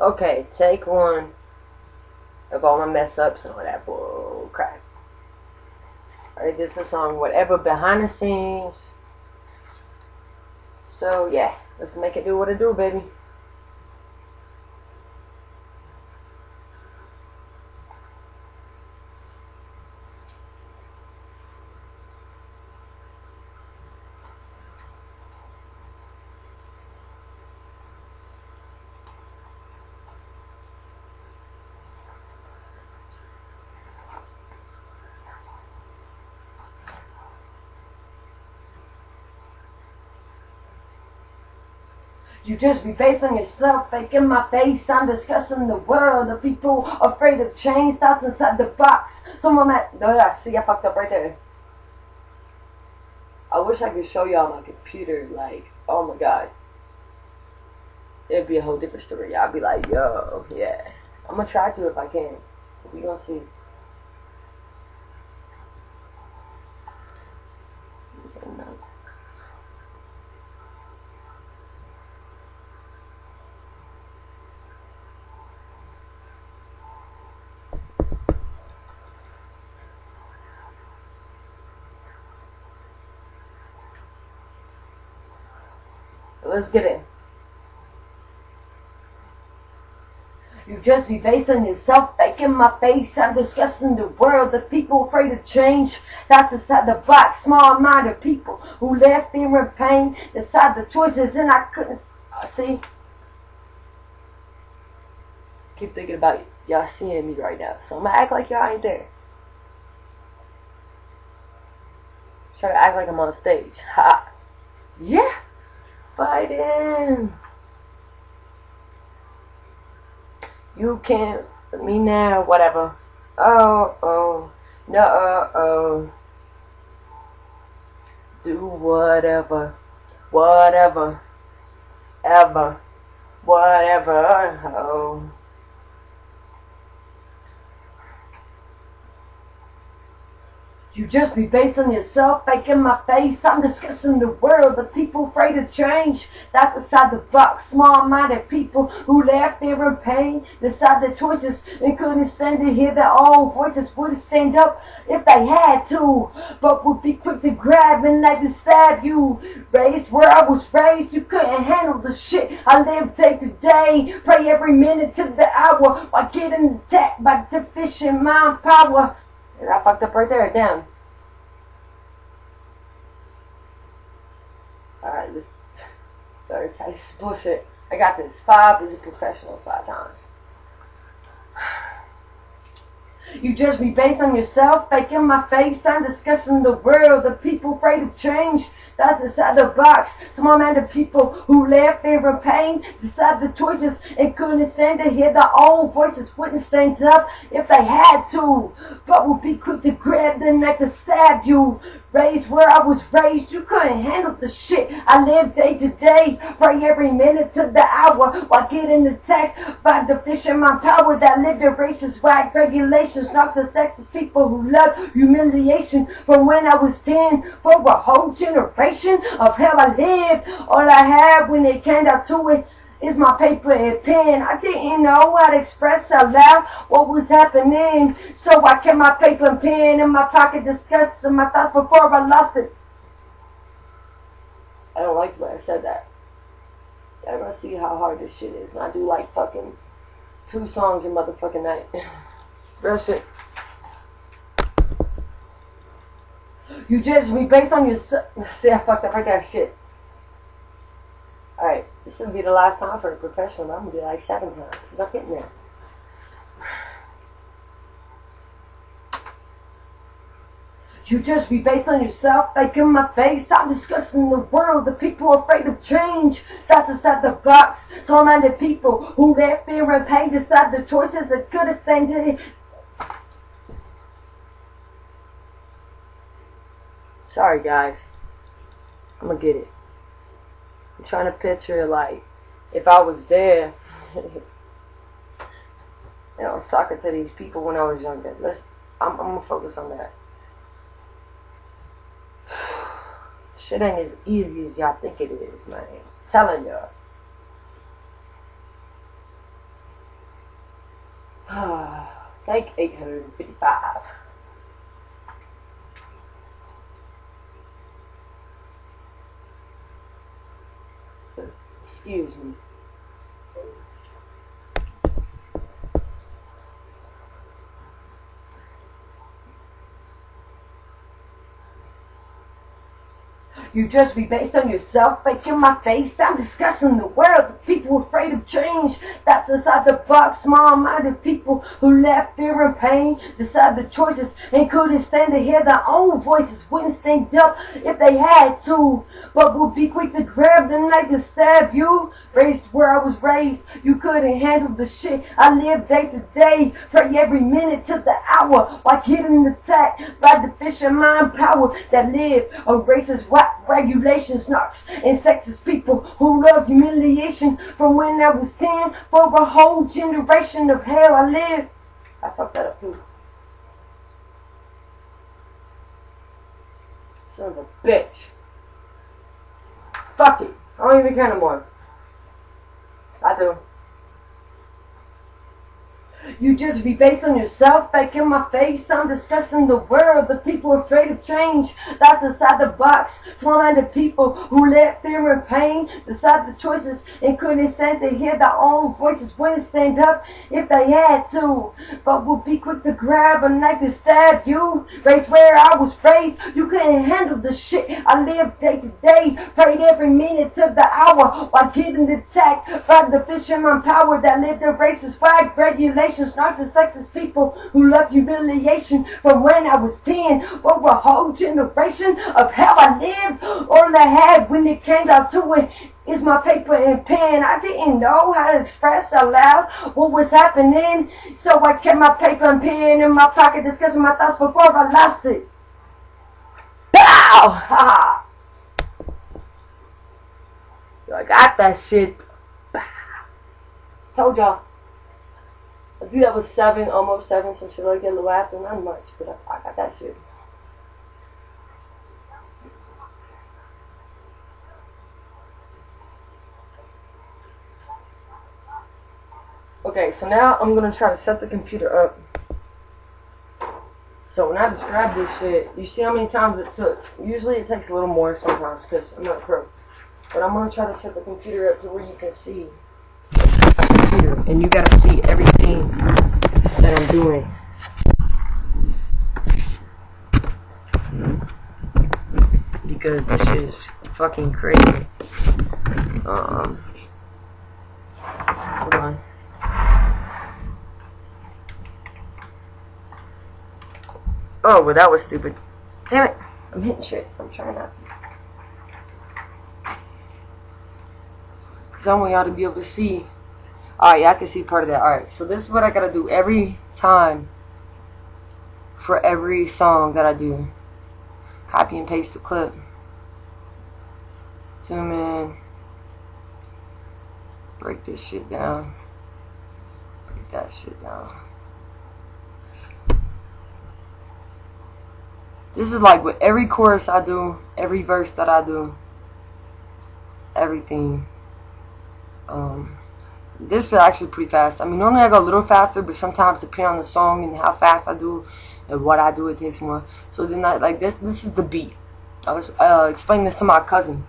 Okay, take one of all my mess ups and all that bull crap. Alright, this is a song, whatever, behind the scenes. So yeah, let's make it do what it do, baby. You just be facing yourself, faking my face. I'm discussing the world. The people afraid of change, thoughts inside the box. Someone that, no, yeah, see, I fucked up right there. I wish I could show y'all my computer, like, oh my god. It'd be a whole different story. I'd be like, yo, yeah. I'm gonna try to if I can. We gonna see. Let's get it. You just be based on yourself, faking my face. I'm discussing the world, the people afraid of change. That's inside the box, small-minded people who live fear and pain. Decide the choices, and I couldn't see. Keep thinking about y'all seeing me right now, so I'm gonna act like y'all ain't there. Try to act like I'm on stage. Ha! Yeah! Fighting! You can't let me now, whatever. Oh, no, do whatever, ever, whatever, oh. You just be based on yourself, faking my face. I'm discussing the world, the people afraid of change. That's inside the box, small-minded people who laugh, fear, and pain. Decide their choices and couldn't stand to hear their own voices. Wouldn't stand up if they had to, but would be quick to grab and like to stab you. Raised where I was raised, you couldn't handle the shit I live day to day. Pray every minute to the hour while getting attacked by deficient mind power. And I fucked up right there, damn. Alright, this third type is bullshit. I got this. 5 is a professional 5 times. You judge me based on yourself, faking my face. I'm discussing the world, the people afraid of change. That's inside the box. Small-minded people who laugh, fear, and pain. Decide the choices and couldn't stand to hear their own voices. Wouldn't stand up if they had to, but would be quick to grab the neck to stab you. Raised where I was raised, you couldn't handle the shit I live day to day. Pray every minute to the hour while getting attacked by the fish in my power that live in racist whack regulations. Knocks and sexist people who love humiliation from when I was 10 for a whole generation of how I lived. All I had when it came down to it is my paper and pen. I didn't know how to express out loud what was happening, so I kept my paper and pen in my pocket, discussing my thoughts before I lost it. I don't like the way I said that. Y'all gonna see how hard this shit is. And I do like fucking 2 songs a motherfucking night. Real shit. You judge me based on yourself. See, I fucked up right there. Shit. Alright, this will be the last time for the professional. I'm gonna do it like 7 times. Cause I'm getting there. You just be based on yourself, faking my face. I'm discussing the world, the people afraid of change. That's inside the box. Small-minded people who let fear and pain decide the choices that could have stand. Sorry, guys. I'm gonna get it. I'm trying to picture, like, if I was there, and I was talking to these people when I was younger. I'm gonna focus on that. Shit ain't as easy as y'all think it is, man. I'm telling y'all. Take 855. Excuse me. You judge me based on yourself, faking my face. I'm discussing the world, the people afraid of change. That's inside the box, small-minded people who left fear and pain. Decide the choices and couldn't stand to hear their own voices. Wouldn't stand up if they had to, but would be quick to grab the knife to stab you. Raised where I was raised, you couldn't handle the shit I live day to day. Pray every minute to the hour, like getting attacked by the fisherman power that live a racist regulations, narcs, and sexist people who love humiliation. From when I was 10, for a whole generation of hell I lived. I fucked that up too. Son of a bitch. Fuck it. I don't even care no more. I do. You judge me based on yourself, faking my face. I'm discussing the world, the people afraid of change. That's inside the box, small-minded people who let fear and pain decide the choices and couldn't stand to hear their own voices. Wouldn't stand up if they had to, but would be quick to grab a knife to stab you. Raised where I was raised, you couldn't handle the shit I live day to day. Prayed every minute to the hour while getting attacked by the fisherman power that lived a racist flag regulation. Narcs and sexist people who love humiliation. From when I was 10, for a whole generation of how I lived. All I had when it came down to it is my paper and pen. I didn't know how to express out loud what was happening, so I kept my paper and pen in my pocket, discussing my thoughts before I lost it. Pow! Ha! I got that shit. Told y'all. I think that was 7, almost 7, some shit like that, a little after, not much, but I got that shit. Okay, so now I'm gonna try to set the computer up. So when I describe this shit, you see how many times it took. Usually it takes a little more sometimes, because I'm not a pro. But I'm gonna try to set the computer up to where you can see the computer, and you gotta see everything that I'm doing. Because this shit is fucking crazy. Hold on. Oh, well that was stupid. Damn it. I'm hitting shit. I'm trying not to. Because I want y'all to be able to see. Alright, yeah, I can see part of that. Alright, so this is what I gotta do every time for every song that I do. Copy and paste the clip. Zoom in. Break this shit down. Break that shit down. This is like with every chorus I do, every verse that I do, everything. This is actually pretty fast. I mean, normally I go a little faster, but sometimes depending on the song and how fast I do and what I do, it takes more. So then I, like this is the beat. I was explaining this to my cousin.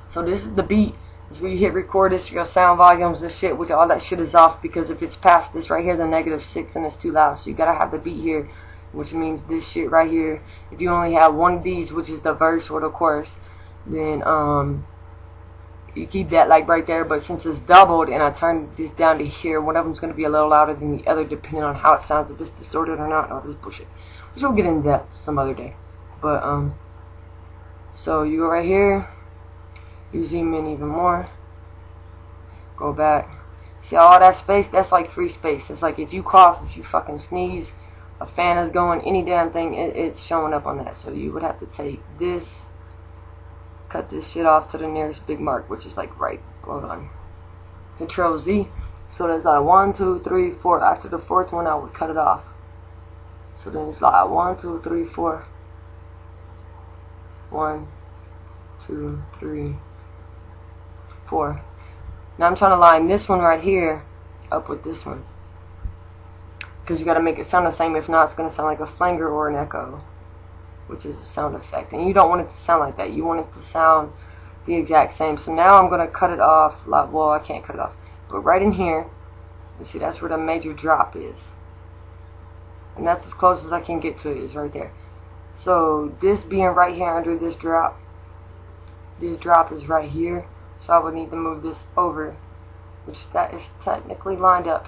So this is the beat. It's where you hit record, this your sound volumes, this shit, which all that shit is off, because if it's past this right here, the -6, then it's too loud. So you gotta have the beat here, which means this shit right here. If you only have one of these, which is the verse or the chorus, then you keep that like right there. But since it's doubled and I turned this down to here, one of them's going to be a little louder than the other depending on how it sounds, if it's distorted or not, or this bullshit, which we'll get into that some other day. But so you go right here, you zoom in even more, go back, see all that space? That's like free space. It's like if you cough, if you fucking sneeze, a fan is going, any damn thing, it's showing up on that. So you would have to take this, cut this shit off to the nearest big mark, which is like right, hold on, Control Z. So there's like 1, 2, 3, 4. After the 4th one, I would cut it off. So then it's like 1, 2, 3, 4. 1, 2, 3, 4. Now I'm trying to line this one right here up with this one. because you got to make it sound the same. If not, it's going to sound like a flanger or an echo, which is a sound effect, and you don't want it to sound like that. You want it to sound the exact same. So now I'm going to cut it off. Well, I can't cut it off, but right in here, you see that's where the major drop is, and that's as close as I can get to it, is right there. So this being right here under this drop is right here, so I would need to move this over, which that is technically lined up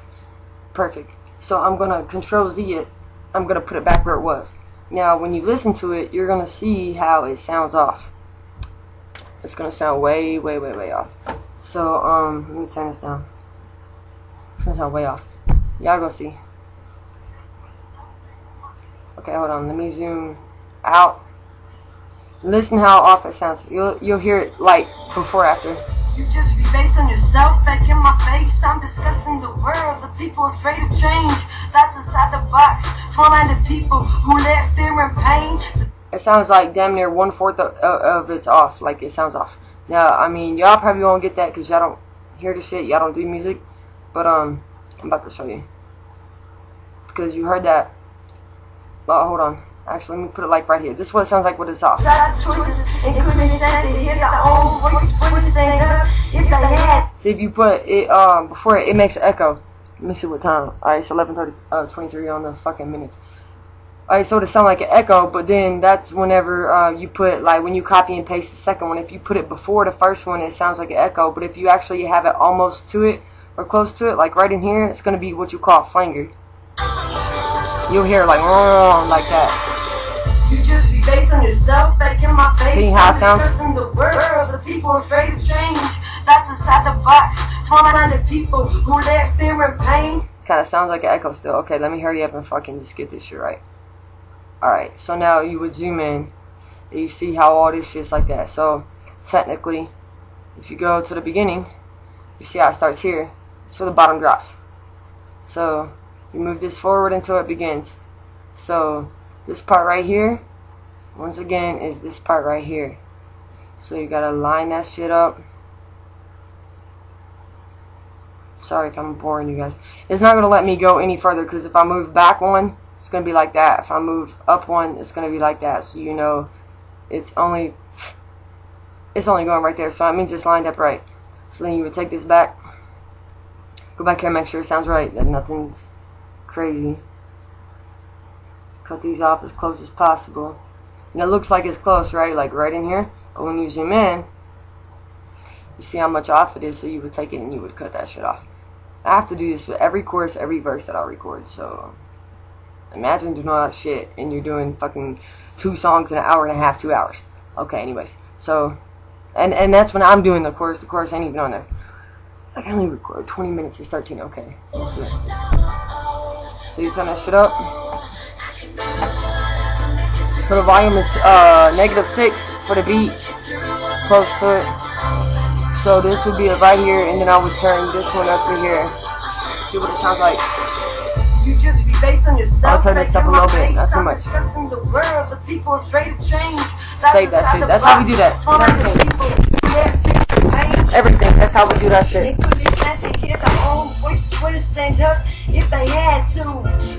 perfect. So I'm gonna Control Z it. I'm gonna put it back where it was. Now when you listen to it, you're gonna see how it sounds off. It's gonna sound way off. So let me turn this down. It's gonna sound way off. Y'all go see. Okay, hold on, let me zoom out. Listen how off it sounds. You'll hear it like before, after. You just be based on yourself, back in my face. I'm discussing the world, the people afraid of change. That's inside the box. Small-minded people who let fear and pain. It sounds like damn near 1/4 of it's off. Like it sounds off. Now, I mean, y'all probably won't get that because y'all don't hear the shit. Y'all don't do music. But I'm about to show you, because you heard that. Oh, hold on. Actually, let me put it like right here. This is what it sounds like when it's off. See, if you put it before it makes an echo. Let me see what time. Alright, it's 11:30, 23 on the fucking minutes. Alright, so it sound like an echo, but then that's whenever you put, like when you copy and paste the second one. If you put it before the first one, it sounds like an echo. But if you actually have it almost to it or close to it, like right in here, it's gonna be what you call a flanger. You'll hear like that. You just be based on yourself, back in my face. See how it sounds? In the world, the people afraid of change. That's inside the box. Small-minded people who let fear and pain. Kind of sounds like an echo still. Okay, let me hurry up and fucking just get this shit right. Alright, so now you would zoom in and you see how all this shit's like that. So technically, if you go to the beginning, you see how it starts here. So the bottom drops. So you move this forward until it begins. So this part right here, once again, is this part right here. So you gotta line that shit up. Sorry if I'm boring you guys. It's not gonna let me go any further, because if I move back one, it's gonna be like that. If I move up one, it's gonna be like that. So you know it's only going right there. So I mean, just lined up right. So then you would take this back, go back here and make sure it sounds right, that nothing's crazy. Cut these off as close as possible. And it looks like it's close, right? Like right in here. But when you zoom in, you see how much off it is. So you would take it and you would cut that shit off. I have to do this for every chorus, every verse that I'll record. So imagine doing all that shit and you're doing fucking 2 songs in an hour and a half, 2 hours. Okay, anyways. So, and that's when I'm doing the chorus. The chorus ain't even on there. I can only record 20 minutes. It's 13. Okay, let's do it. So you turn that shit up. So the volume is -6 for the beat, close to it. So this would be right here, and then I would turn this one up to here. See what it sounds like. You just be based on yourself. I'll turn this up a little bit, not too much. The world, the people afraid of change. Save that shit. That's how we do that. Everything. That's how we do that shit. If they had to,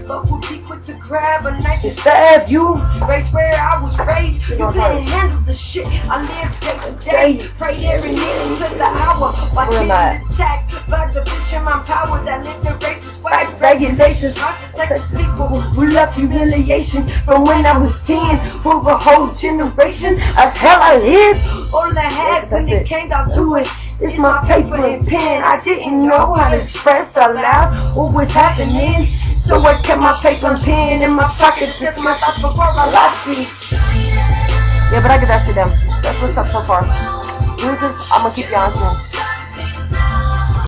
but would be quick to grab a knife and stab you. Race where I was raised, you couldn't handle the shit. I lived day to day, prayed every minute to the hour. While getting attacked by the vision, my power that lived in racist white regulations. Conscious sex people who love humiliation from when I was 10. For a whole generation of hell I lived. All I had when it came down to it. It's my paper and pen. I didn't know how to express out loud what was happening. So I kept my paper and pen in my pockets just my thoughts before I lost it. Yeah, but I get that shit down. That's what's up so far. I'm gonna keep you on soon.